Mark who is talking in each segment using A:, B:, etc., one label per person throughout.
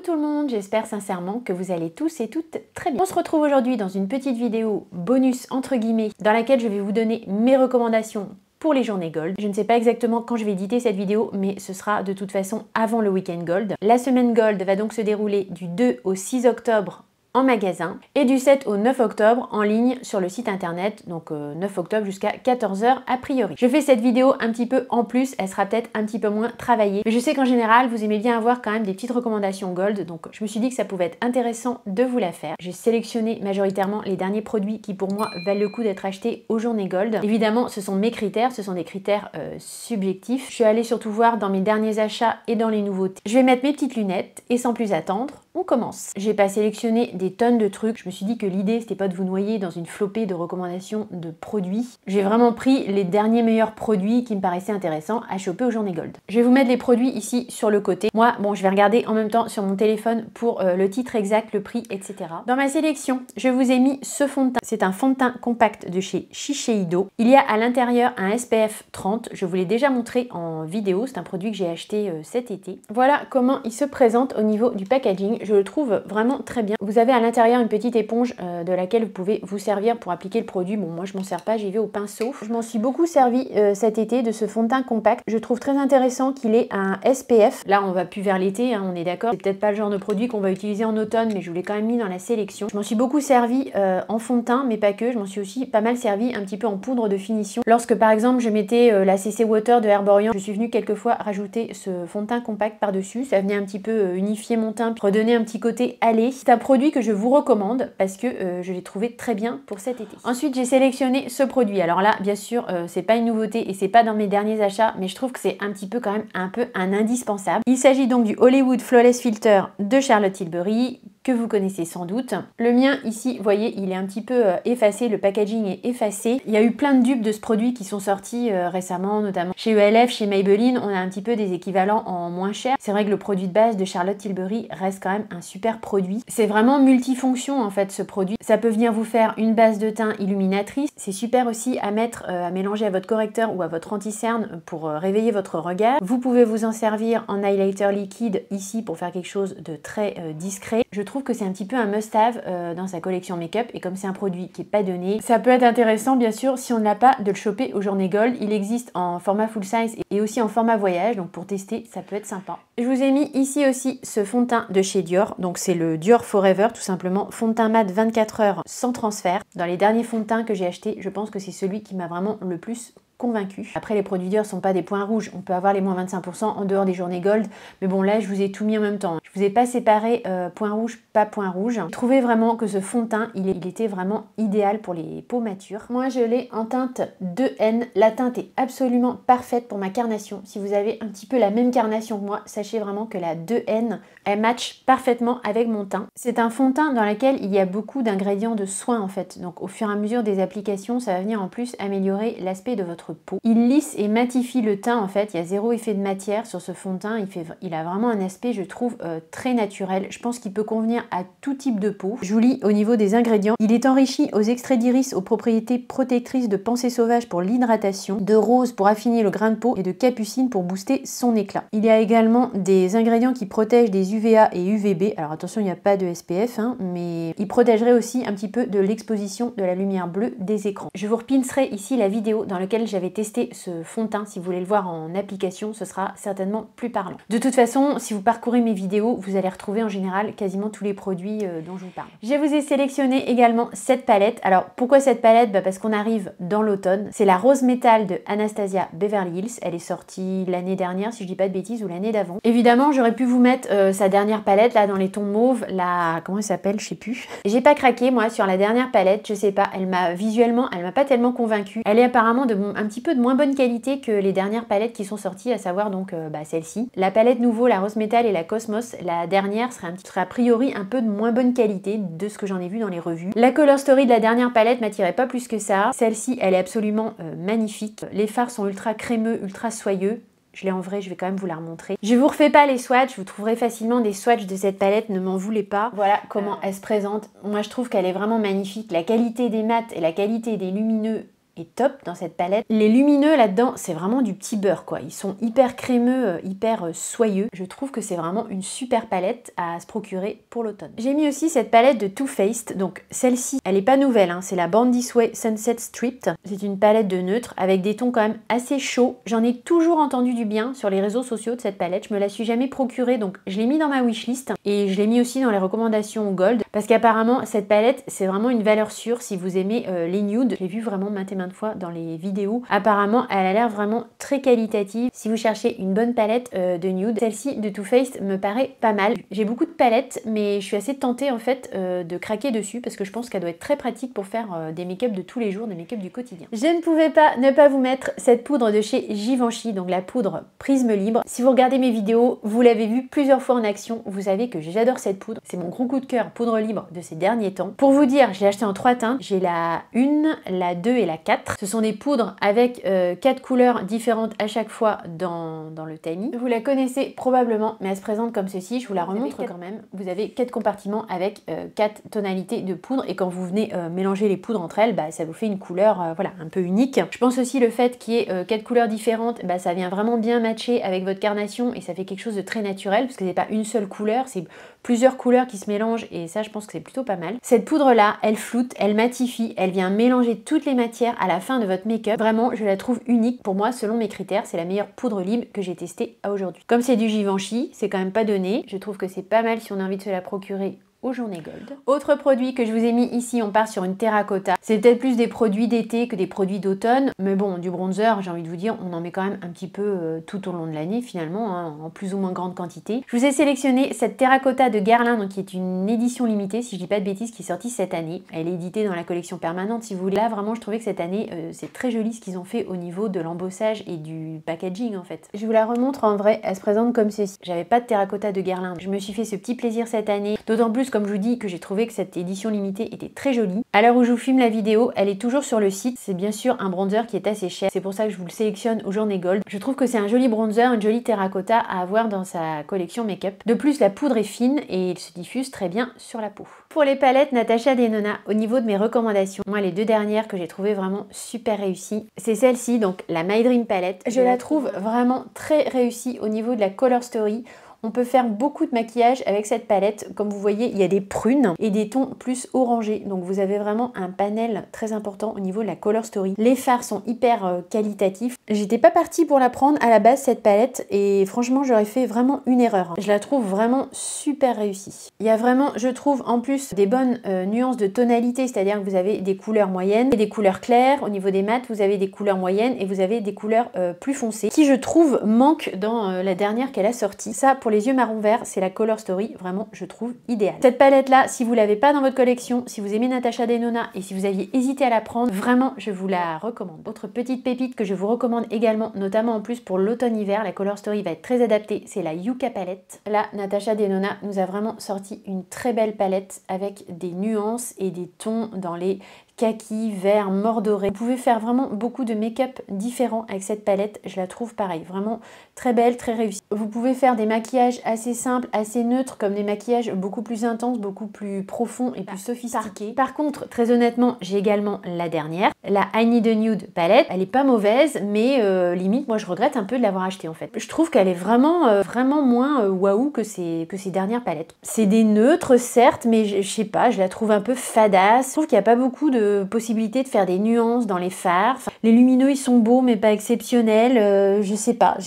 A: tout le monde, j'espère sincèrement que vous allez tous et toutes très bien. On se retrouve aujourd'hui dans une petite vidéo bonus entre guillemets dans laquelle je vais vous donner mes recommandations pour les journées Gold. Je ne sais pas exactement quand je vais éditer cette vidéo, mais ce sera de toute façon avant le week-end Gold. La semaine Gold va donc se dérouler du 2 au 6 octobre en magasin et du 7 au 9 octobre en ligne sur le site internet, donc 9 octobre jusqu'à 14 h a priori. Je fais cette vidéo un petit peu en plus, elle sera peut-être un petit peu moins travaillée, mais je sais qu'en général vous aimez bien avoir quand même des petites recommandations Gold, donc je me suis dit que ça pouvait être intéressant de vous la faire. J'ai sélectionné majoritairement les derniers produits qui pour moi valent le coup d'être achetés aux journées Gold. Évidemment ce sont mes critères, ce sont des critères subjectifs. Je suis allée surtout voir dans mes derniers achats et dans les nouveautés. Je vais mettre mes petites lunettes et sans plus attendre, on commence. J'ai pas sélectionné des tonnes de trucs. Je me suis dit que l'idée c'était pas de vous noyer dans une flopée de recommandations de produits. J'ai vraiment pris les derniers meilleurs produits qui me paraissaient intéressants à choper aux journées Gold. Je vais vous mettre les produits ici sur le côté. Moi, bon, je vais regarder en même temps sur mon téléphone pour le titre exact, le prix, etc. Dans ma sélection, je vous ai mis ce fond de teint. C'est un fond de teint compact de chez Shiseido. Il y a à l'intérieur un SPF 30. Je vous l'ai déjà montré en vidéo. C'est un produit que j'ai acheté cet été. Voilà comment il se présente au niveau du packaging. Je le trouve vraiment très bien. Vous avez à l'intérieur une petite éponge de laquelle vous pouvez vous servir pour appliquer le produit. Bon, moi je m'en sers pas, j'y vais au pinceau. Je m'en suis beaucoup servi cet été de ce fond de teint compact. Je trouve très intéressant qu'il ait un SPF. Là on va plus vers l'été, hein, on est d'accord. C'est peut-être pas le genre de produit qu'on va utiliser en automne, mais je vous l'ai quand même mis dans la sélection. Je m'en suis beaucoup servi en fond de teint, mais pas que. Je m'en suis aussi pas mal servi un petit peu en poudre de finition. Lorsque par exemple je mettais la CC Water de Herborian, je suis venue quelquefois rajouter ce fond de teint compact par-dessus. Ça venait un petit peu unifier mon teint, redonner un petit côté allé. C'est un produit que je vous recommande parce que je l'ai trouvé très bien pour cet été. Ensuite j'ai sélectionné ce produit. Alors là bien sûr c'est pas une nouveauté et c'est pas dans mes derniers achats, mais je trouve que c'est un petit peu quand même un indispensable. Il s'agit donc du Hollywood Flawless Filter de Charlotte Tilbury, que vous connaissez sans doute. Le mien ici, vous voyez, il est un petit peu effacé, le packaging est effacé. Il y a eu plein de dupes de ce produit qui sont sortis récemment, notamment chez ELF, chez Maybelline, on a un petit peu des équivalents en moins cher. C'est vrai que le produit de base de Charlotte Tilbury reste quand même un super produit. C'est vraiment multifonction en fait ce produit. Ça peut venir vous faire une base de teint illuminatrice. C'est super aussi à mettre, à mélanger à votre correcteur ou à votre anti-cerne pour réveiller votre regard. Vous pouvez vous en servir en highlighter liquide ici pour faire quelque chose de très discret. Je trouve que c'est un petit peu un must-have dans sa collection make-up et comme c'est un produit qui n'est pas donné, ça peut être intéressant bien sûr si on ne l'a pas de le choper aux journées Gold. Il existe en format full size et aussi en format voyage, donc pour tester ça peut être sympa. Je vous ai mis ici aussi ce fond de teint de chez Dior, donc c'est le Dior Forever tout simplement, fond de teint mat 24 heures sans transfert. Dans les derniers fonds de teint que j'ai achetés, je pense que c'est celui qui m'a vraiment le plus convaincu. Après les produits Dior sont pas des points rouges, on peut avoir les moins 25% en dehors des journées Gold, mais bon là je vous ai tout mis en même temps. Je vous ai pas séparé point rouge, pas point rouge. Je trouvais vraiment que ce fond de teint, il était vraiment idéal pour les peaux matures. Moi je l'ai en teinte 2N, la teinte est absolument parfaite pour ma carnation. Si vous avez un petit peu la même carnation que moi, sachez vraiment que la 2N, elle match parfaitement avec mon teint. C'est un fond de teint dans lequel il y a beaucoup d'ingrédients de soins en fait, donc au fur et à mesure des applications, ça va venir en plus améliorer l'aspect de votre peau. Il lisse et matifie le teint en fait, il y a zéro effet de matière sur ce fond de teint, il a vraiment un aspect je trouve très naturel. Je pense qu'il peut convenir à tout type de peau. Je vous lis au niveau des ingrédients. Il est enrichi aux extraits d'iris aux propriétés protectrices de pensée sauvage pour l'hydratation, de rose pour affiner le grain de peau et de capucine pour booster son éclat. Il y a également des ingrédients qui protègent des UVA et UVB. Alors attention, il n'y a pas de SPF, hein, mais il protégerait aussi un petit peu de l'exposition de la lumière bleue des écrans. Je vous repincerai ici la vidéo dans laquelle j'avais testé ce fond de teint. Si vous voulez le voir en application, ce sera certainement plus parlant. De toute façon, si vous parcourez mes vidéos, vous allez retrouver en général quasiment tous les produits dont je vous parle. Je vous ai sélectionné également cette palette. Alors pourquoi cette palette? Parce qu'on arrive dans l'automne. C'est la Rose Metal de Anastasia Beverly Hills. Elle est sortie l'année dernière, si je dis pas de bêtises, ou l'année d'avant. Évidemment, j'aurais pu vous mettre sa dernière palette là dans les tons mauves. La comment elle s'appelle? Je sais plus. J'ai pas craqué moi sur la dernière palette. Je sais pas. Elle m'a visuellement, elle m'a pas tellement convaincue. Elle est apparemment un petit peu de moins bonne qualité que les dernières palettes qui sont sorties, à savoir donc celle-ci. La palette nouveau, la Rose Metal et la Cosmos, la dernière serait a priori un peu de moins bonne qualité de ce que j'en ai vu dans les revues. La Color Story de la dernière palette m'attirait pas plus que ça. Celle-ci, elle est absolument magnifique. Les fards sont ultra crémeux, ultra soyeux. Je l'ai en vrai, je vais quand même vous la remontrer. Je vous refais pas les swatchs, vous trouverez facilement des swatchs de cette palette, ne m'en voulez pas. Voilà comment elle se présente. Moi je trouve qu'elle est vraiment magnifique. La qualité des mats et la qualité des lumineux est top dans cette palette. Les lumineux là-dedans, c'est vraiment du petit beurre quoi. Ils sont hyper crémeux, hyper soyeux. Je trouve que c'est vraiment une super palette à se procurer pour l'automne. J'ai mis aussi cette palette de Too Faced. Donc celle-ci, elle est pas nouvelle, hein, c'est la Bondi Sway Sunset Stripped. C'est une palette de neutre avec des tons quand même assez chauds. J'en ai toujours entendu du bien sur les réseaux sociaux de cette palette. Je me la suis jamais procurée, donc je l'ai mis dans ma wishlist et je l'ai mis aussi dans les recommandations Gold parce qu'apparemment cette palette c'est vraiment une valeur sûre si vous aimez les nudes. J'ai vu vraiment maintes et maintes fois dans les vidéos. Apparemment elle a l'air vraiment très qualitative. Si vous cherchez une bonne palette de nude, celle-ci de Too Faced me paraît pas mal. J'ai beaucoup de palettes mais je suis assez tentée en fait de craquer dessus parce que je pense qu'elle doit être très pratique pour faire des make-up de tous les jours, des make-up du quotidien. Je ne pouvais pas ne pas vous mettre cette poudre de chez Givenchy, donc la poudre Prisme Libre. Si vous regardez mes vidéos, vous l'avez vu plusieurs fois en action, vous savez que j'adore cette poudre. C'est mon gros coup de cœur poudre libre de ces derniers temps. Pour vous dire, je l'ai acheté en 3 teintes. J'ai la 1, la 2 et la 4. Ce sont des poudres avec 4 couleurs différentes à chaque fois dans le tamis. Vous la connaissez probablement, mais elle se présente comme ceci. Je vous la remontre quand même. Vous avez 4 compartiments avec 4 tonalités de poudre et quand vous venez mélanger les poudres entre elles, bah, ça vous fait une couleur voilà, un peu unique. Je pense aussi le fait qu'il y ait 4 couleurs différentes, bah, ça vient vraiment bien matcher avec votre carnation et ça fait quelque chose de très naturel parce que c'est pas une seule couleur, c'est plusieurs couleurs qui se mélangent et ça je pense que c'est plutôt pas mal. Cette poudre là, elle floute, elle matifie, elle vient mélanger toutes les matières à la fin de votre make-up. Vraiment, je la trouve unique. Pour moi, selon mes critères, c'est la meilleure poudre libre que j'ai testée à aujourd'hui. Comme c'est du Givenchy, c'est quand même pas donné. Je trouve que c'est pas mal si on a envie de se la procurer aux journées Gold. Autre produit que je vous ai mis ici, on part sur une terracotta. C'est peut-être plus des produits d'été que des produits d'automne, mais bon, du bronzer, j'ai envie de vous dire, on en met quand même un petit peu tout au long de l'année finalement, hein, en plus ou moins grande quantité. Je vous ai sélectionné cette terracotta de Guerlain, donc qui est une édition limitée, si je dis pas de bêtises, qui est sortie cette année. Elle est éditée dans la collection permanente, si vous voulez. Là, vraiment, je trouvais que cette année, c'est très joli ce qu'ils ont fait au niveau de l'embossage et du packaging en fait. Je vous la remontre en vrai, elle se présente comme ceci. J'avais pas de terracotta de Guerlain, je me suis fait ce petit plaisir cette année, d'autant plus comme je vous dis que j'ai trouvé que cette édition limitée était très jolie. À l'heure où je vous filme la vidéo, elle est toujours sur le site. C'est bien sûr un bronzer qui est assez cher. C'est pour ça que je vous le sélectionne aux journées Gold. Je trouve que c'est un joli bronzer, une jolie terracotta à avoir dans sa collection make-up. De plus, la poudre est fine et il se diffuse très bien sur la peau. Pour les palettes Natasha Denona, au niveau de mes recommandations, moi les 2 dernières que j'ai trouvées vraiment super réussies, c'est celle-ci, donc la My Dream Palette. Je la trouve vraiment très réussie au niveau de la color story. On peut faire beaucoup de maquillage avec cette palette. Comme vous voyez, il y a des prunes et des tons plus orangés. Donc vous avez vraiment un panel très important au niveau de la color story. Les fards sont hyper qualitatifs. J'étais pas partie pour la prendre à la base cette palette et franchement j'aurais fait vraiment une erreur. Je la trouve vraiment super réussie. Il y a vraiment, je trouve, en plus des bonnes nuances de tonalité, c'est-à-dire que vous avez des couleurs moyennes et des couleurs claires. Au niveau des mats, vous avez des couleurs moyennes et vous avez des couleurs plus foncées qui, je trouve, manquent dans la dernière qu'elle a sortie. Ça, pour les yeux marron vert, c'est la color story, vraiment je trouve idéale. Cette palette là, si vous l'avez pas dans votre collection, si vous aimez Natasha Denona et si vous aviez hésité à la prendre, vraiment je vous la recommande. Autre petite pépite que je vous recommande également, notamment en plus pour l'automne-hiver, la color story va être très adaptée, c'est la Yucca palette. Là, Natasha Denona nous a vraiment sorti une très belle palette avec des nuances et des tons dans les kaki, vert, mordoré. Vous pouvez faire vraiment beaucoup de make-up différents avec cette palette, je la trouve pareil, vraiment très belle, très réussie. Vous pouvez faire des maquillages assez simples, assez neutres, comme des maquillages beaucoup plus intenses, beaucoup plus profonds et plus sophistiqués. Par contre, très honnêtement, j'ai également la dernière, la I Need a Nude palette. Elle est pas mauvaise, mais limite, moi je regrette un peu de l'avoir achetée en fait. Je trouve qu'elle est vraiment, vraiment moins waouh que ces dernières palettes. C'est des neutres certes, mais je sais pas, je la trouve un peu fadasse. Je trouve qu'il n'y a pas beaucoup de possibilité de faire des nuances dans les fards. Enfin, les lumineux ils sont beaux mais pas exceptionnels. Je sais pas,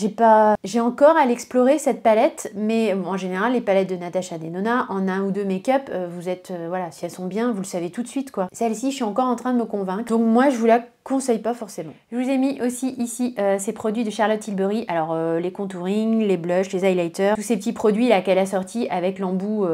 A: j'ai encore à l'explorer cette palette, mais bon, en général les palettes de Natasha Denona en 1 ou 2 make-up, vous êtes voilà, si elles sont bien, vous le savez tout de suite quoi. Celle-ci, je suis encore en train de me convaincre. Donc moi je vous la conseille pas forcément. Je vous ai mis aussi ici ces produits de Charlotte Tilbury, alors les contouring, les blushs, les highlighters, tous ces petits produits là qu'elle a sortis avec l'embout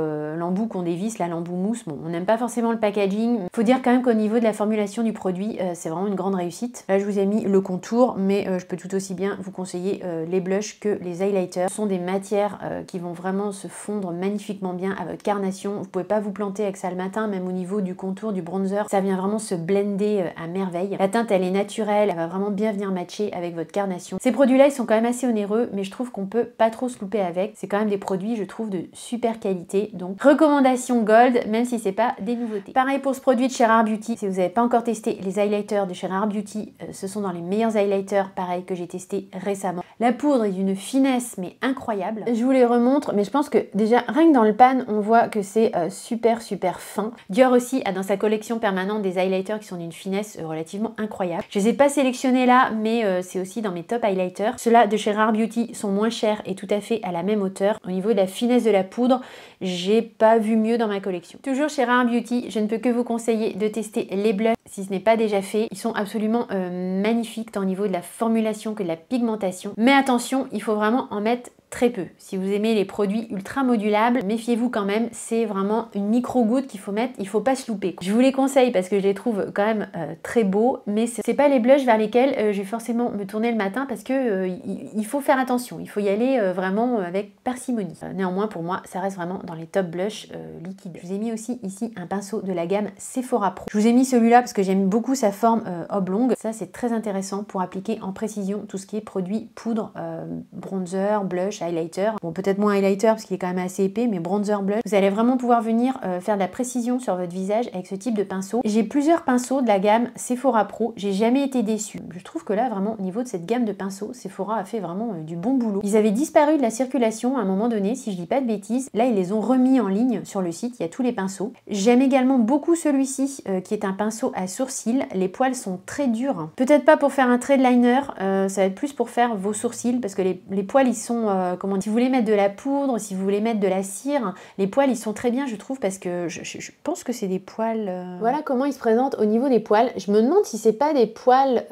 A: qu'on dévisse, là l'embout mousse. Bon, on n'aime pas forcément le packaging. Faut dire quand même qu'au niveau de la formulation du produit, c'est vraiment une grande réussite. Là je vous ai mis le contour, mais je peux tout aussi bien vous conseiller les blushs que les highlighters. Ce sont des matières qui vont vraiment se fondre magnifiquement bien à votre carnation. Vous pouvez pas vous planter avec ça le matin, même au niveau du contour, du bronzer, ça vient vraiment se blender à merveille. La teinte teinte elle est naturelle, elle va vraiment bien venir matcher avec votre carnation. Ces produits-là ils sont quand même assez onéreux, mais je trouve qu'on peut pas trop se louper avec. C'est quand même des produits je trouve de super qualité, donc recommandation gold, même si c'est pas des nouveautés. Pareil pour ce produit de Chez Rare Beauty, si vous n'avez pas encore testé les highlighters de Chez Rare Beauty, ce sont dans les meilleurs highlighters pareil que j'ai testé récemment. La poudre est d'une finesse mais incroyable. Je vous les remontre, mais je pense que déjà rien que dans le pan on voit que c'est super fin. Dior aussi a dans sa collection permanente des highlighters qui sont d'une finesse relativement incroyable. Je les ai pas sélectionnés là, mais c'est aussi dans mes top highlighters. Ceux-là de Chez Rare Beauty sont moins chers et tout à fait à la même hauteur. Au niveau de la finesse de la poudre, j'ai pas vu mieux dans ma collection. Toujours chez Rare Beauty, je ne peux que vous conseiller de tester les blushs si ce n'est pas déjà fait. Ils sont absolument magnifiques tant au niveau de la formulation que de la pigmentation. Mais attention, il faut vraiment en mettre très peu. Si vous aimez les produits ultra modulables, méfiez-vous quand même, c'est vraiment une micro-goutte qu'il faut mettre, il faut pas se louper. Je vous les conseille parce que je les trouve quand même très beaux, mais c'est pas les blushs vers lesquels je vais forcément me tourner le matin parce que il faut faire attention, il faut y aller vraiment avec parcimonie. Néanmoins pour moi, ça reste vraiment dans les top blushs liquides. Je vous ai mis aussi ici un pinceau de la gamme Sephora Pro. Je vous ai mis celui-là parce que j'aime beaucoup sa forme oblongue. Ça c'est très intéressant pour appliquer en précision tout ce qui est produit poudre, bronzer, blush, highlighter. Bon, peut-être moins highlighter parce qu'il est quand même assez épais, mais bronzer, blush. Vous allez vraiment pouvoir venir faire de la précision sur votre visage avec ce type de pinceau. J'ai plusieurs pinceaux de la gamme Sephora Pro. J'ai jamais été déçue. Je trouve que là, vraiment, au niveau de cette gamme de pinceaux, Sephora a fait vraiment du bon boulot. Ils avaient disparu de la circulation à un moment donné, si je dis pas de bêtises. Là, ils les ont remis en ligne sur le site. Il y a tous les pinceaux. J'aime également beaucoup celui-ci, qui est un pinceau à sourcils. Les poils sont très durs. Peut-être pas pour faire un trait de liner. Ça va être plus pour faire vos sourcils parce que les poils, ils sont comment dire, si vous voulez mettre de la poudre, si vous voulez mettre de la cire, les poils ils sont très bien je trouve parce que je pense que c'est des poils... Voilà comment ils se présentent au niveau des poils. Je me demande si c'est pas des poils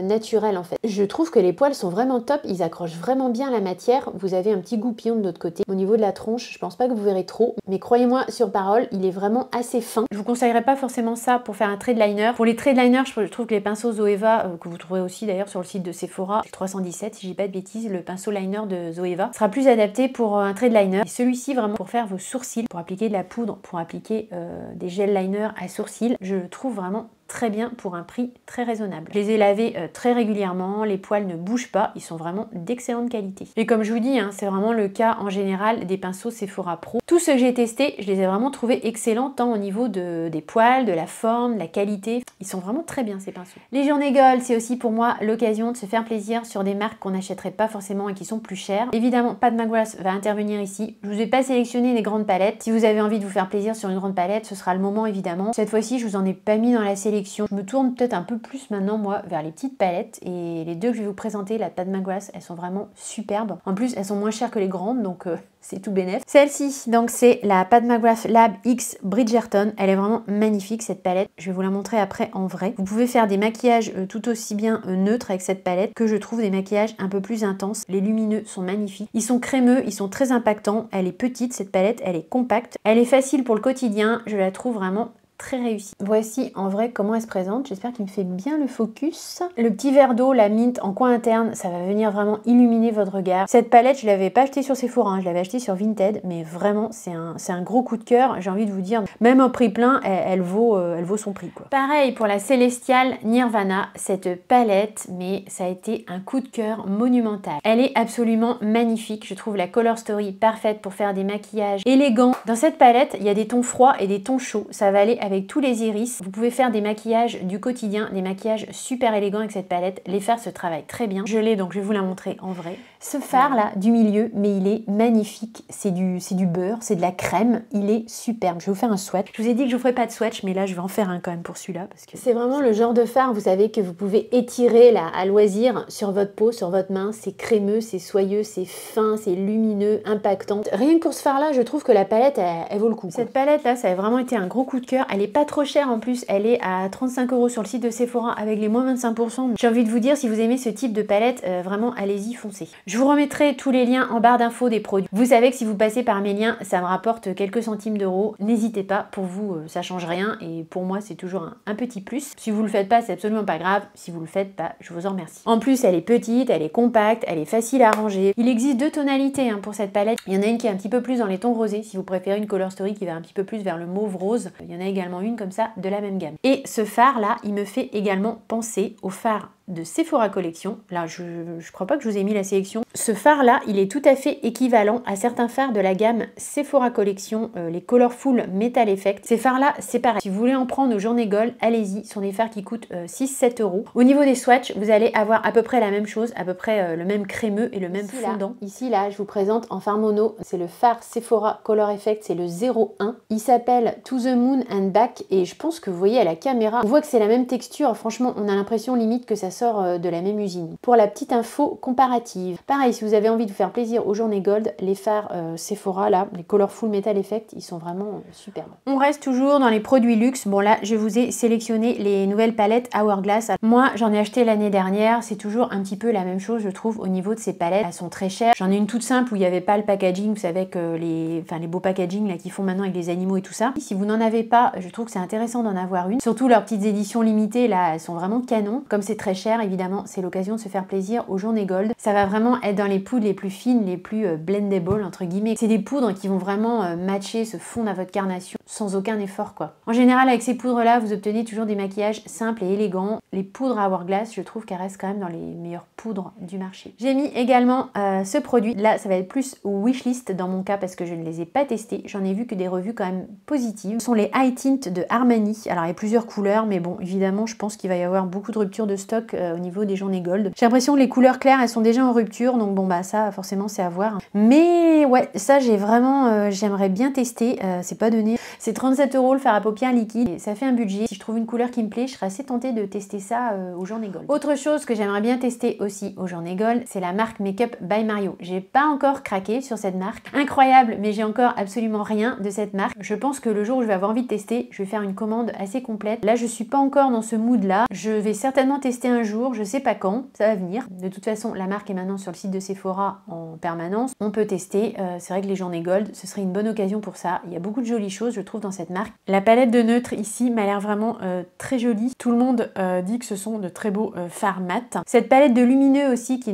A: naturels en fait. Je trouve que les poils sont vraiment top, ils accrochent vraiment bien la matière. Vous avez un petit goupillon de l'autre côté. Au niveau de la tronche, je pense pas que vous verrez trop, mais croyez-moi sur parole, il est vraiment assez fin. Je vous conseillerais pas forcément ça pour faire un trait de liner. Pour les traits de liner, je trouve que les pinceaux Zoeva, que vous trouverez aussi d'ailleurs sur le site de Sephora, 317 si j'ai pas de bêtises, le pinceau liner de Zoeva sera plus adapté pour un trait de liner. Et celui-ci vraiment pour faire vos sourcils, pour appliquer de la poudre, pour appliquer des gels liner à sourcils, je le trouve vraiment très bien pour un prix très raisonnable. Je les ai lavés très régulièrement, les poils ne bougent pas, ils sont vraiment d'excellente qualité. Et comme je vous dis, hein, c'est vraiment le cas en général des pinceaux Sephora Pro. Tous ceux que j'ai testés, je les ai vraiment trouvés excellents tant au niveau des poils, de la forme, de la qualité. Ils sont vraiment très bien ces pinceaux. Les journées Gold, c'est aussi pour moi l'occasion de se faire plaisir sur des marques qu'on n'achèterait pas forcément et qui sont plus chères. Évidemment, Pat McGrath va intervenir ici. Je vous ai pas sélectionné les grandes palettes. Si vous avez envie de vous faire plaisir sur une grande palette, ce sera le moment évidemment. Cette fois-ci, je vous en ai pas mis dans la sélection. Je me tourne peut-être un peu plus maintenant moi vers les petites palettes et les deux que je vais vous présenter, la Pat McGrath, elles sont vraiment superbes. En plus elles sont moins chères que les grandes donc c'est tout bénef. Celle-ci donc c'est la Pat McGrath Lab X Bridgerton, elle est vraiment magnifique cette palette, je vais vous la montrer après en vrai. Vous pouvez faire des maquillages tout aussi bien neutres avec cette palette que je trouve des maquillages un peu plus intenses. Les lumineux sont magnifiques, ils sont crémeux, ils sont très impactants, elle est petite cette palette, elle est compacte, elle est facile pour le quotidien, je la trouve vraiment très réussi. Voici en vrai comment elle se présente, j'espère qu'il me fait bien le focus. Le petit verre d'eau, la mint en coin interne, ça va venir vraiment illuminer votre regard. Cette palette, je l'avais pas achetée sur Sephora, hein, je l'avais achetée sur Vinted, mais vraiment c'est un gros coup de cœur, j'ai envie de vous dire, même au prix plein, elle vaut son prix quoi. Pareil pour la Celestial Nirvana, cette palette, mais ça a été un coup de cœur monumental. Elle est absolument magnifique, je trouve la color story parfaite pour faire des maquillages élégants. Dans cette palette, il y a des tons froids et des tons chauds, ça va aller avec tous les iris. Vous pouvez faire des maquillages du quotidien, des maquillages super élégants avec cette palette. Les fards se travaillent très bien. Je l'ai donc je vais vous la montrer en vrai. Ce fard là du milieu, mais il est magnifique. C'est du beurre, c'est de la crème. Il est superbe. Je vais vous faire un swatch. Je vous ai dit que je ne ferai pas de swatch, mais là je vais en faire un quand même pour celui-là parce que c'est vraiment le genre de fard, vous savez, que vous pouvez étirer là à loisir sur votre peau, sur votre main. C'est crémeux, c'est soyeux, c'est fin, c'est lumineux, impactant. Rien que pour ce fard là, je trouve que la palette elle vaut le coup. Cette palette là, ça a vraiment été un gros coup de cœur. Elle est pas trop chère en plus, elle est à 35 € sur le site de Sephora avec les moins 25%. J'ai envie de vous dire, si vous aimez ce type de palette, vraiment allez-y, foncez. Je vous remettrai tous les liens en barre d'infos des produits. Vous savez que si vous passez par mes liens, ça me rapporte quelques centimes d'euros. N'hésitez pas, pour vous ça change rien et pour moi c'est toujours un petit plus. Si vous le faites pas, c'est absolument pas grave. Si vous le faites pas, je vous en remercie. En plus elle est petite, elle est compacte, elle est facile à ranger. Il existe deux tonalités pour cette palette. Il y en a une qui est un petit peu plus dans les tons rosés, si vous préférez une color story qui va un petit peu plus vers le mauve rose. Il y en a également également une comme ça de la même gamme. Et ce fard là, il me fait également penser au fard de Sephora Collection. Là, je crois pas que je vous ai mis la sélection. Ce fard là, il est tout à fait équivalent à certains fards de la gamme Sephora Collection, les Colorful Metal Effect. Ces fards là, c'est pareil. Si vous voulez en prendre aux journées gold, allez-y. Ce sont des fards qui coûtent 6-7 euros. Au niveau des swatchs, vous allez avoir à peu près la même chose, à peu près le même crémeux et le même fondant. Ici là, je vous présente en fard mono, c'est le fard Sephora Color Effect, c'est le 01. Il s'appelle To the Moon and Back et je pense que vous voyez à la caméra, on voit que c'est la même texture. Franchement, on a l'impression limite que ça sort de la même usine. Pour la petite info comparative, pareil, si vous avez envie de vous faire plaisir aux journées gold, les fards Sephora là, les Colorful Metal Effect, ils sont vraiment superbes. On reste toujours dans les produits luxe. Bon là, je vous ai sélectionné les nouvelles palettes Hourglass. Moi, j'en ai acheté l'année dernière. C'est toujours un petit peu la même chose, je trouve, au niveau de ces palettes. Elles sont très chères. J'en ai une toute simple où il n'y avait pas le packaging, vous savez, avec les beaux packaging là qu'ils font maintenant avec les animaux et tout ça. Si vous n'en avez pas, je trouve que c'est intéressant d'en avoir une. Surtout leurs petites éditions limitées là, elles sont vraiment canon. Comme c'est très cher, évidemment, c'est l'occasion de se faire plaisir aux journées gold. Ça va vraiment être dans les poudres les plus fines, les plus blendable entre guillemets. C'est des poudres qui vont vraiment matcher, se fondre à votre carnation sans aucun effort quoi. En général, avec ces poudres là, vous obtenez toujours des maquillages simples et élégants. Les poudres Hourglass, je trouve qu'elles restent quand même dans les meilleures poudres du marché. J'ai mis également ce produit. Là, ça va être plus wishlist dans mon cas parce que je ne les ai pas testés. J'en ai vu que des revues quand même positives. Ce sont les High Tint de Armani. Alors, il y a plusieurs couleurs, mais bon, évidemment, je pense qu'il va y avoir beaucoup de rupture de stock au niveau des journées gold. J'ai l'impression que les couleurs claires, elles sont déjà en rupture, donc bon, bah ça, forcément, c'est à voir. Mais ouais, ça, j'ai vraiment, j'aimerais bien tester. C'est pas donné. C'est 37 € le fard à paupières liquide. Et ça fait un budget. Si je trouve une couleur qui me plaît, je serais assez tentée de tester ça aux journées gold. Autre chose que j'aimerais bien tester aussi aux journées gold, c'est la marque Makeup by Mario. J'ai pas encore craqué sur cette marque. Incroyable, mais j'ai encore absolument rien de cette marque. Je pense que le jour où je vais avoir envie de tester, je vais faire une commande assez complète. Là, je suis pas encore dans ce mood là. Je vais certainement tester un jour, je sais pas quand, ça va venir. De toute façon, la marque est maintenant sur le site de Sephora en permanence. On peut tester. C'est vrai que les journées gold, ce serait une bonne occasion pour ça. Il y a beaucoup de jolies choses, je trouve, dans cette marque. La palette de neutres ici m'a l'air vraiment très jolie. Tout le monde dit que ce sont de très beaux fards mat. Cette palette de lumineux aussi qui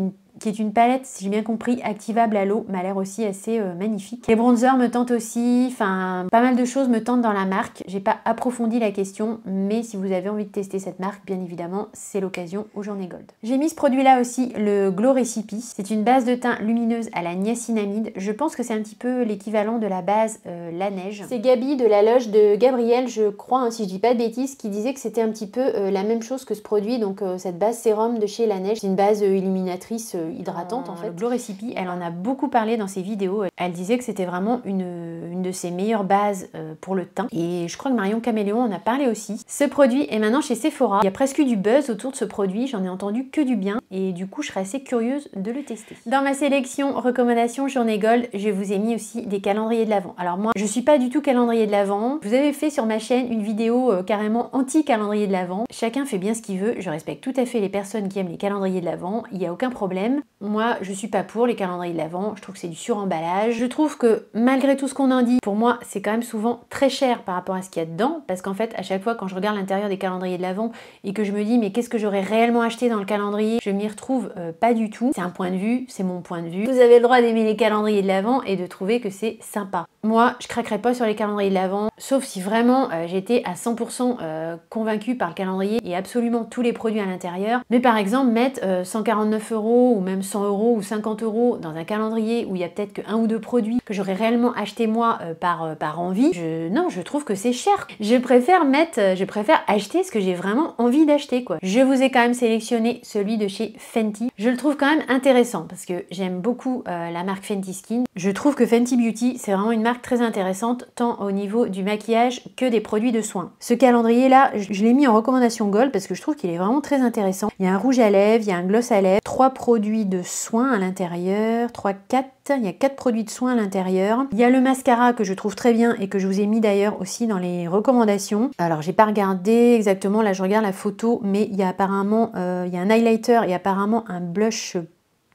A: est une palette, si j'ai bien compris, activable à l'eau, m'a l'air aussi assez magnifique. Les bronzers me tentent aussi, enfin, pas mal de choses me tentent dans la marque. J'ai pas approfondi la question, mais si vous avez envie de tester cette marque, bien évidemment, c'est l'occasion aux journées gold. J'ai mis ce produit-là aussi, le Glow Recipe. C'est une base de teint lumineuse à la niacinamide. Je pense que c'est un petit peu l'équivalent de la base La Neige. C'est Gabi de la loge de Gabriel, je crois, hein, si je dis pas de bêtises, qui disait que c'était un petit peu la même chose que ce produit, donc cette base sérum de chez La Neige. C'est une base illuminatrice hydratante en fait. Le Glow Recipe, elle en a beaucoup parlé dans ses vidéos. Elle disait que c'était vraiment une de ses meilleures bases pour le teint. Et je crois que Marion Caméléon en a parlé aussi. Ce produit est maintenant chez Sephora. Il y a presque eu du buzz autour de ce produit. J'en ai entendu que du bien. Et du coup, je serais assez curieuse de le tester. Dans ma sélection recommandations journée gold, je vous ai mis aussi des calendriers de l'Avent. Alors moi, je suis pas du tout calendrier de l'Avent. Je vous avais fait sur ma chaîne une vidéo carrément anti-calendrier de l'Avent. Chacun fait bien ce qu'il veut. Je respecte tout à fait les personnes qui aiment les calendriers de l'Avent. Il n'y a aucun problème. Moi, je suis pas pour les calendriers de l'Avent. Je trouve que c'est du suremballage. Je trouve que malgré tout ce qu'on en dit, pour moi, c'est quand même souvent très cher par rapport à ce qu'il y a dedans. Parce qu'en fait, à chaque fois, quand je regarde l'intérieur des calendriers de l'Avent et que je me dis, mais qu'est-ce que j'aurais réellement acheté dans le calendrier, je m'y retrouve pas du tout. C'est un point de vue, c'est mon point de vue. Vous avez le droit d'aimer les calendriers de l'Avent et de trouver que c'est sympa. Moi, je craquerai pas sur les calendriers de l'Avent, sauf si vraiment j'étais à 100% convaincue par le calendrier et absolument tous les produits à l'intérieur. Mais par exemple, mettre 149 € ou même 100 € ou 50 € dans un calendrier où il y a peut-être que un ou deux produits que j'aurais réellement acheté moi par envie, non, je trouve que c'est cher. Je préfère acheter ce que j'ai vraiment envie d'acheter quoi. Je vous ai quand même sélectionné celui de chez Fenty. Je le trouve quand même intéressant parce que j'aime beaucoup la marque Fenty Skin. Je trouve que Fenty Beauty, c'est vraiment une marque très intéressante tant au niveau du maquillage que des produits de soins. Ce calendrier là, je l'ai mis en recommandation gold parce que je trouve qu'il est vraiment très intéressant. Il y a un rouge à lèvres, il y a un gloss à lèvres, 3 produits de soins à l'intérieur, 4, il y a 4 produits de soins à l'intérieur. Il y a le mascara que je trouve très bien et que je vous ai mis d'ailleurs aussi dans les recommandations. Alors j'ai pas regardé exactement, là je regarde la photo, mais il y a apparemment il y a un highlighter et apparemment un blush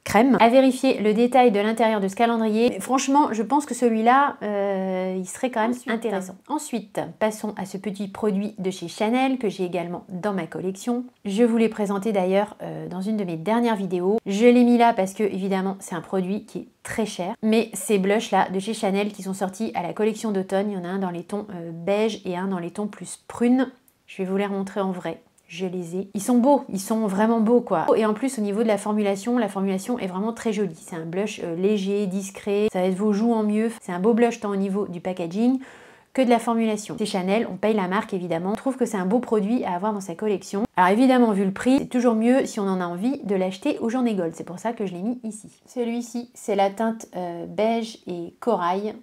A: crème. À vérifier le détail de l'intérieur de ce calendrier. Mais franchement, je pense que celui-là, il serait quand même intéressant. Ensuite, passons à ce petit produit de chez Chanel que j'ai également dans ma collection. Je vous l'ai présenté d'ailleurs dans une de mes dernières vidéos. Je l'ai mis là parce que évidemment c'est un produit qui est très cher. Mais ces blushs là de chez Chanel qui sont sortis à la collection d'automne, il y en a un dans les tons beige et un dans les tons plus prune. Je vais vous les remontrer en vrai. Je les ai. Ils sont beaux, ils sont vraiment beaux quoi. Et en plus au niveau de la formulation est vraiment très jolie. C'est un blush léger, discret, ça va être vos joues en mieux. C'est un beau blush tant au niveau du packaging que de la formulation. C'est Chanel, on paye la marque évidemment. Je trouve que c'est un beau produit à avoir dans sa collection. Alors évidemment, vu le prix, c'est toujours mieux si on en a envie de l'acheter aux Journées Gold. C'est pour ça que je l'ai mis ici. Celui-ci, c'est la teinte beige et corail.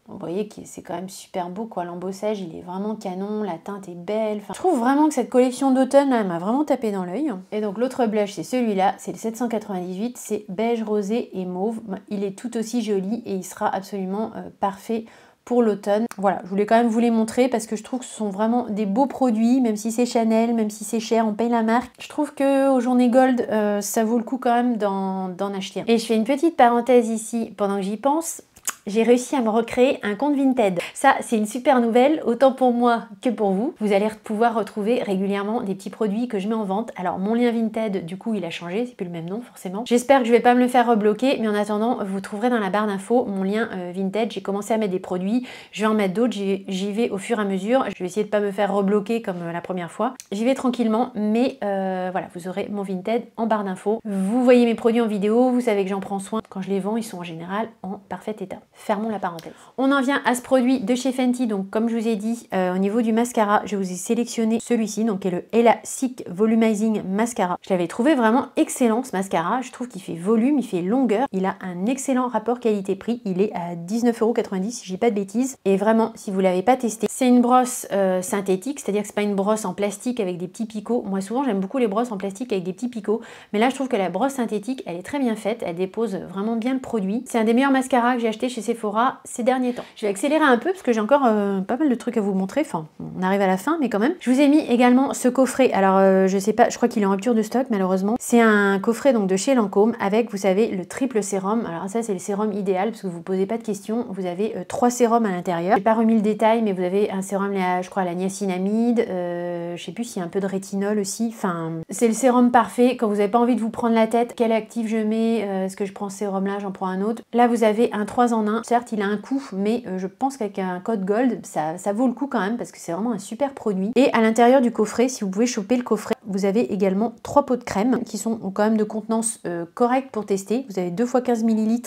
A: Vous voyez que c'est quand même super beau quoi, l'embossage il est vraiment canon, la teinte est belle. Enfin, je trouve vraiment que cette collection d'automne là m'a vraiment tapé dans l'œil. Et donc l'autre blush c'est celui-là, c'est le 798, c'est beige rosé et mauve. Il est tout aussi joli et il sera absolument parfait pour l'automne. Voilà, je voulais quand même vous les montrer parce que je trouve que ce sont vraiment des beaux produits, même si c'est Chanel, même si c'est cher, on paye la marque. Je trouve que aux Journées Gold, ça vaut le coup quand même d'en acheter un. Et je fais une petite parenthèse ici pendant que j'y pense. J'ai réussi à me recréer un compte Vinted. Ça, c'est une super nouvelle, autant pour moi que pour vous. Vous allez pouvoir retrouver régulièrement des petits produits que je mets en vente. Alors, mon lien Vinted, du coup, il a changé, c'est plus le même nom, forcément. J'espère que je vais pas me le faire rebloquer, mais en attendant, vous trouverez dans la barre d'infos mon lien Vinted. J'ai commencé à mettre des produits, je vais en mettre d'autres, j'y vais au fur et à mesure. Je vais essayer de pas me faire rebloquer comme la première fois. J'y vais tranquillement, mais voilà, vous aurez mon Vinted en barre d'infos. Vous voyez mes produits en vidéo, vous savez que j'en prends soin. Quand je les vends, ils sont en général en parfait état. Fermons la parenthèse. On en vient à ce produit de chez Fenty. Donc comme je vous ai dit, au niveau du mascara, je vous ai sélectionné celui-ci, donc qui est le Elastic Volumizing Mascara. Je l'avais trouvé vraiment excellent ce mascara. Je trouve qu'il fait volume, il fait longueur. Il a un excellent rapport qualité-prix. Il est à 19,90 € si je dis pas de bêtises. Et vraiment, si vous l'avez pas testé, c'est une brosse synthétique, c'est-à-dire que c'est pas une brosse en plastique avec des petits picots. Moi souvent j'aime beaucoup les brosses en plastique avec des petits picots, mais là je trouve que la brosse synthétique, elle est très bien faite, elle dépose vraiment bien le produit. C'est un des meilleurs mascaras que j'ai acheté chez Sephora ces derniers temps. Je vais accélérer un peu parce que j'ai encore pas mal de trucs à vous montrer. Enfin, on arrive à la fin, mais quand même. Je vous ai mis également ce coffret. Alors, je sais pas, je crois qu'il est en rupture de stock, malheureusement. C'est un coffret donc de chez Lancôme avec, vous savez, le triple sérum. Alors ça, c'est le sérum idéal parce que vous posez pas de questions. Vous avez 3 sérums à l'intérieur. J'ai pas remis le détail, mais vous avez un sérum, je crois, à la niacinamide. Je sais plus s'il y a un peu de rétinol aussi. Enfin, c'est le sérum parfait quand vous n'avez pas envie de vous prendre la tête. Quel actif je mets? Est-ce que je prends ce sérum-là? J'en prends un autre. Là, vous avez un 3 en 1. Certes, il a un coût, mais je pense qu'avec un code Gold, ça vaut le coup quand même parce que c'est vraiment un super produit. Et à l'intérieur du coffret, si vous pouvez choper le coffret, vous avez également 3 pots de crème qui sont quand même de contenance correcte pour tester. Vous avez 2 x 15 ml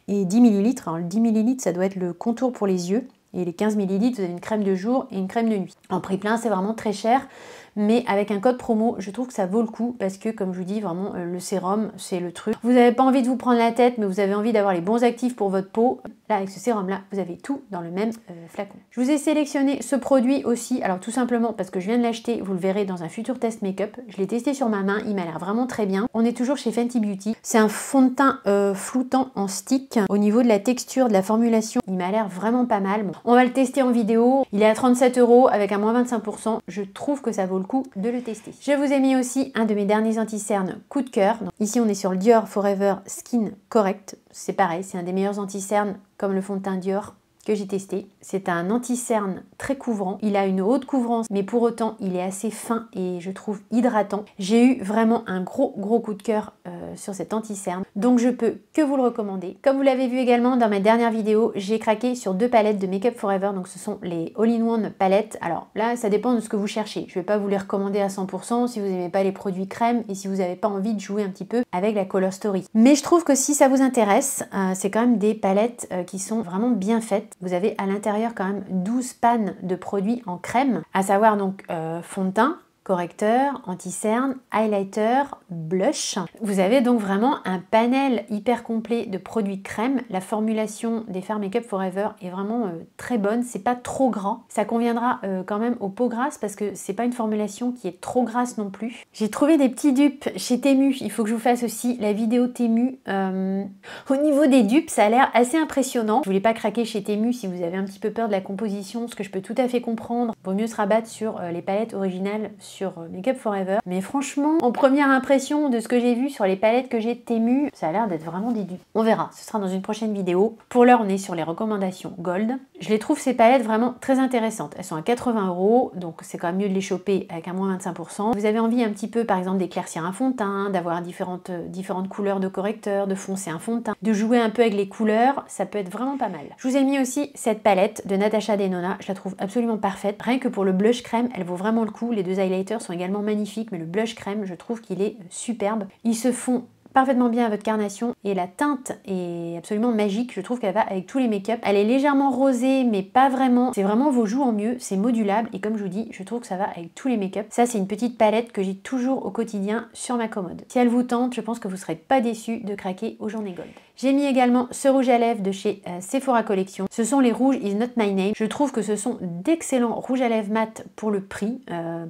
A: et 10 ml. Alors le 10 ml, ça doit être le contour pour les yeux. Et les 15 ml, vous avez une crème de jour et une crème de nuit. En prix plein, c'est vraiment très cher. Mais avec un code promo, je trouve que ça vaut le coup parce que, comme je vous dis, vraiment, le sérum, c'est le truc. Vous n'avez pas envie de vous prendre la tête, mais vous avez envie d'avoir les bons actifs pour votre peau. Là, avec ce sérum-là, vous avez tout dans le même flacon. Je vous ai sélectionné ce produit aussi, alors tout simplement parce que je viens de l'acheter, vous le verrez dans un futur test make-up. Je l'ai testé sur ma main, il m'a l'air vraiment très bien. On est toujours chez Fenty Beauty. C'est un fond de teint floutant en stick. Au niveau de la texture, de la formulation, il m'a l'air vraiment pas mal. Bon, on va le tester en vidéo. Il est à 37 € avec un moins 25%. Je trouve que ça vaut le coup de le tester. Je vous ai mis aussi un de mes derniers anti-cernes coup de cœur. Donc, ici, on est sur le Dior Forever Skin Correct. C'est pareil, c'est un des meilleurs anti-cernes comme le fond de teint Dior que j'ai testé. C'est un anti-cerne très couvrant. Il a une haute couvrance, mais pour autant, il est assez fin et je trouve hydratant. J'ai eu vraiment un gros coup de cœur sur cet anti-cerne. Donc, je peux que vous le recommander. Comme vous l'avez vu également dans ma dernière vidéo, j'ai craqué sur 2 palettes de Make Up For Ever. Donc, ce sont les All-in-One palettes. Alors là, ça dépend de ce que vous cherchez. Je ne vais pas vous les recommander à 100% si vous n'aimez pas les produits crème et si vous n'avez pas envie de jouer un petit peu avec la Color Story. Mais je trouve que si ça vous intéresse, c'est quand même des palettes qui sont vraiment bien faites. Vous avez à l'intérieur quand même 12 pannes de produits en crème, à savoir donc fond de teint, correcteur, anti-cerne, highlighter, blush. Vous avez donc vraiment un panel hyper complet de produits crème. La formulation des Fair Makeup Forever est vraiment très bonne. C'est pas trop gras. Ça conviendra quand même aux peaux grasses parce que c'est pas une formulation qui est trop grasse non plus. J'ai trouvé des petits dupes chez Temu. Il faut que je vous fasse aussi la vidéo Temu. Au niveau des dupes, ça a l'air assez impressionnant. Je voulais pas craquer chez Temu si vous avez un petit peu peur de la composition, ce que je peux tout à fait comprendre. Vaut mieux se rabattre sur les palettes originales sur Make Up For Ever. Mais franchement, en première impression, l'impression de ce que j'ai vu sur les palettes que j'ai Temu, ça a l'air d'être vraiment des dupes. On verra, ce sera dans une prochaine vidéo. Pour l'heure, on est sur les recommandations Gold. Je les trouve ces palettes vraiment très intéressantes. Elles sont à 80 €, donc c'est quand même mieux de les choper avec un moins 25%. Vous avez envie un petit peu, par exemple, d'éclaircir un fond de teint, d'avoir différentes couleurs de correcteur, de foncer un fond de teint, de jouer un peu avec les couleurs, ça peut être vraiment pas mal. Je vous ai mis aussi cette palette de Natasha Denona, je la trouve absolument parfaite. Rien que pour le blush crème, elle vaut vraiment le coup. Les deux highlighters sont également magnifiques, mais le blush crème, je trouve qu'il est superbe. Ils se font parfaitement bien à votre carnation et la teinte est absolument magique. Je trouve qu'elle va avec tous les make-up. Elle est légèrement rosée mais pas vraiment. C'est vraiment vos joues en mieux, c'est modulable et comme je vous dis, je trouve que ça va avec tous les make-up. Ça c'est une petite palette que j'ai toujours au quotidien sur ma commode. Si elle vous tente, je pense que vous ne serez pas déçus de craquer aux journées Gold. J'ai mis également ce rouge à lèvres de chez Sephora Collection. Ce sont les rouges Is Not My Name. Je trouve que ce sont d'excellents rouges à lèvres mat pour le prix.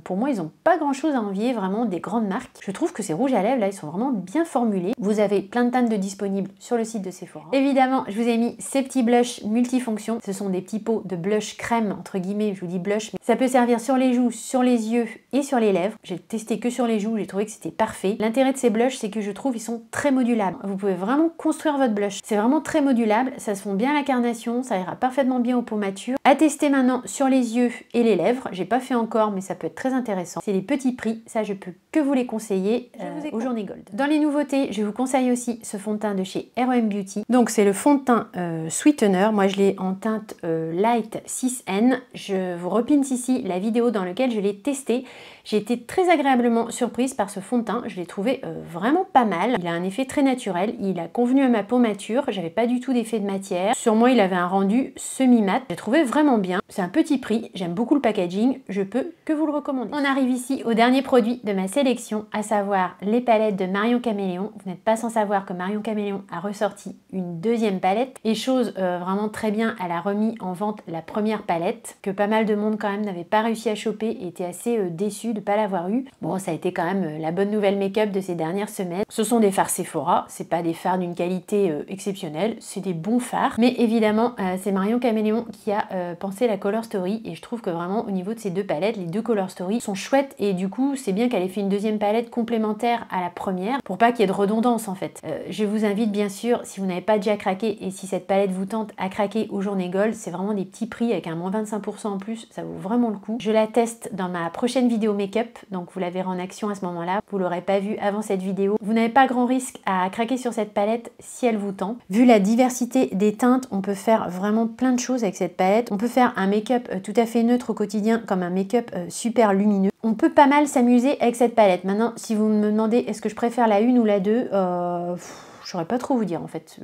A: Pour moi, ils n'ont pas grand chose à envier vraiment des grandes marques. Je trouve que ces rouges à lèvres là, ils sont vraiment bien formulés. Vous avez plein de teintes de disponibles sur le site de Sephora. Évidemment, je vous ai mis ces petits blushs multifonctions. Ce sont des petits pots de blush crème, entre guillemets, je vous dis blush, mais ça peut servir sur les joues, sur les yeux et sur les lèvres. J'ai testé que sur les joues, j'ai trouvé que c'était parfait. L'intérêt de ces blushs, c'est que je trouve ils sont très modulables. Vous pouvez vraiment construire votre blush. C'est vraiment très modulable, ça se fond bien à la carnation, ça ira parfaitement bien aux peaux matures. À tester maintenant sur les yeux et les lèvres. J'ai pas fait encore, mais ça peut être très intéressant. C'est les petits prix, ça je peux que vous les conseiller aux journées Gold. Dans les nouveautés, je vous conseille aussi ce fond de teint de chez R.E.M. Beauty. Donc c'est le fond de teint Sweetener. Moi je l'ai en teinte Light 6N. Je vous repine ici la vidéo dans laquelle je l'ai testé. J'ai été très agréablement surprise par ce fond de teint. Je l'ai trouvé vraiment pas mal. Il a un effet très naturel. Il a convenu à ma peau mature. J'avais pas du tout d'effet de matière. Sur moi, il avait un rendu semi-mat. J'ai trouvé vraiment bien. C'est un petit prix. J'aime beaucoup le packaging. Je peux que vous le recommander. On arrive ici au dernier produit de ma sélection, à savoir les palettes de Marion Caméléon. Vous n'êtes pas sans savoir que Marion Caméléon a ressorti une deuxième palette. Et chose vraiment très bien, elle a remis en vente la première palette que pas mal de monde quand même n'avait pas réussi à choper et était assez déçu de pas l'avoir eu. Bon, ça a été quand même la bonne nouvelle make-up de ces dernières semaines. Ce sont des fards Sephora, c'est pas des fards d'une qualité exceptionnelle, c'est des bons fards. Mais évidemment, c'est Marion Caméléon qui a pensé la Color Story et je trouve que vraiment au niveau de ces deux palettes, les deux Color Story sont chouettes et du coup, c'est bien qu'elle ait fait une deuxième palette complémentaire à la première pour pas qu'il y ait de redondance en fait. Je vous invite bien sûr, si vous n'avez pas déjà craqué et si cette palette vous tente à craquer aux journées Gold, c'est vraiment des petits prix avec un moins 25% en plus, ça vaut vraiment le coup. Je la teste dans ma prochaine vidéo make-up, donc vous la verrez en action à ce moment-là. Vous l'aurez pas vue avant cette vidéo. Vous n'avez pas grand risque à craquer sur cette palette si elle vous tente. Vu la diversité des teintes, on peut faire vraiment plein de choses avec cette palette. On peut faire un make-up tout à fait neutre au quotidien comme un make-up super lumineux. On peut pas mal s'amuser avec cette palette. Maintenant, si vous me demandez est-ce que je préfère la 1 ou la 2, je saurais pas trop vous dire en fait.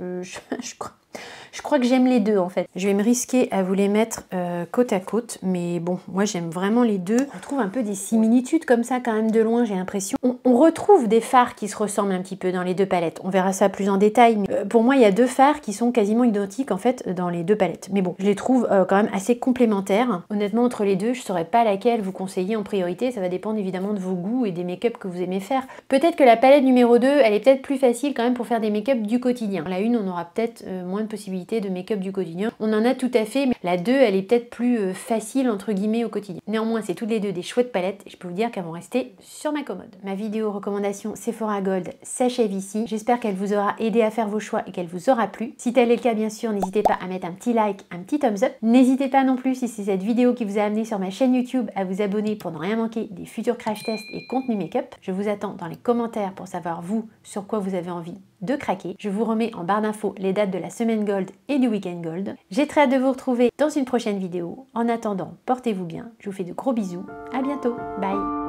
A: Je crois que j'aime les deux en fait. Je vais me risquer à vous les mettre côte à côte, mais bon, moi j'aime vraiment les deux. On retrouve un peu des similitudes comme ça quand même de loin, j'ai l'impression. On retrouve des fards qui se ressemblent un petit peu dans les deux palettes. On verra ça plus en détail, mais pour moi il y a deux fards qui sont quasiment identiques en fait dans les deux palettes. Mais bon, je les trouve quand même assez complémentaires. Honnêtement, entre les deux, je saurais pas laquelle vous conseiller en priorité. Ça va dépendre évidemment de vos goûts et des make-up que vous aimez faire. Peut-être que la palette numéro 2, elle est peut-être plus facile quand même pour faire des make-up du quotidien. La 1, on aura peut-être moins de possibilités de make-up du quotidien. On en a tout à fait, mais la 2, elle est peut-être plus facile entre guillemets au quotidien. Néanmoins, c'est toutes les deux des chouettes palettes et je peux vous dire qu'elles vont rester sur ma commode. Ma vidéo recommandation Sephora Gold s'achève ici. J'espère qu'elle vous aura aidé à faire vos choix et qu'elle vous aura plu. Si tel est le cas, bien sûr, n'hésitez pas à mettre un petit like, un petit thumbs up. N'hésitez pas non plus, si c'est cette vidéo qui vous a amené sur ma chaîne YouTube, à vous abonner pour ne rien manquer des futurs crash tests et contenus make-up. Je vous attends dans les commentaires pour savoir vous sur quoi vous avez envie de craquer. Je vous remets en barre d'infos les dates de la semaine Gold et du week-end Gold. J'ai très hâte de vous retrouver dans une prochaine vidéo. En attendant, portez-vous bien. Je vous fais de gros bisous. À bientôt. Bye.